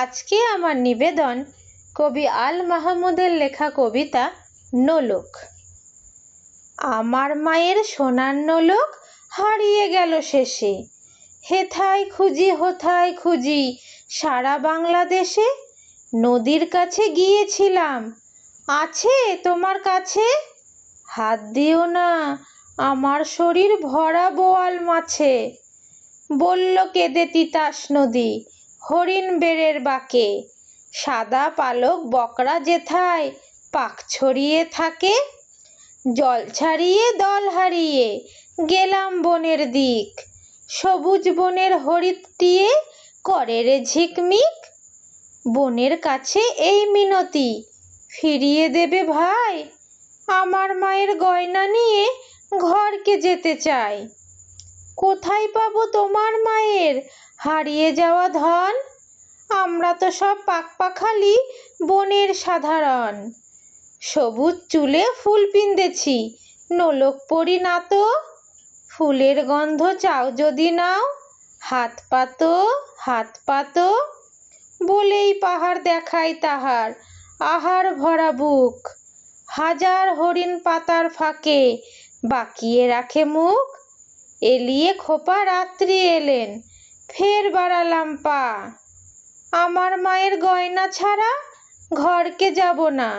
আজকে আমার নিবেদন কবি আল মাহমুদের লেখা কবিতা নোলক। আমার মায়ের সোনার নোলক হারিয়ে গেল শেষে, হেথায় খুঁজি হোথায় খুঁজি সারা বাংলাদেশে। নদীর কাছে গিয়েছিলাম, আছে তোমার কাছে? হাত দিও না, আমার শরীর ভরা বোয়াল মাছে। বলল কেঁদে তিতাস নদী হরিণ বেড়ের বাঁকে, সাদা পালক বকরা যেথায় পাখ ছড়িয়ে থাকে। জল ছাড়িয়ে দল হারিয়ে গেলাম বনের দিক, সবুজ বনের হরিৎটিয়ে করে রে ঝিকমিক। বনের কাছে এই মিনতি, ফিরিয়ে দেবে ভাই, আমার মায়ের গয়না নিয়ে ঘরকে যেতে চাই। কোথায় পাবো তোমার মায়ের হারিয়ে যাওয়া ধন? আমরা তো সব পাখপাখালি বনের সাধারণ। সবুজ চুলে ফুল পিন্দেছি, নোলক পরি না তো। ফুলের গন্ধ চাও যদি নাও, হাত পাতো হাত পাতো। বলেই পাহাড় দেখায় তাহার আহার ভরা বুক, হাজার হরিণ পাতার ফাঁকে বাকিয়ে রাখে মুখ। এলিয়ে খোপা রাত্রি এলেন, ফের বাড়ালাম পা, আমার মায়ের গয়না ছাড়া ঘরকে যাব না।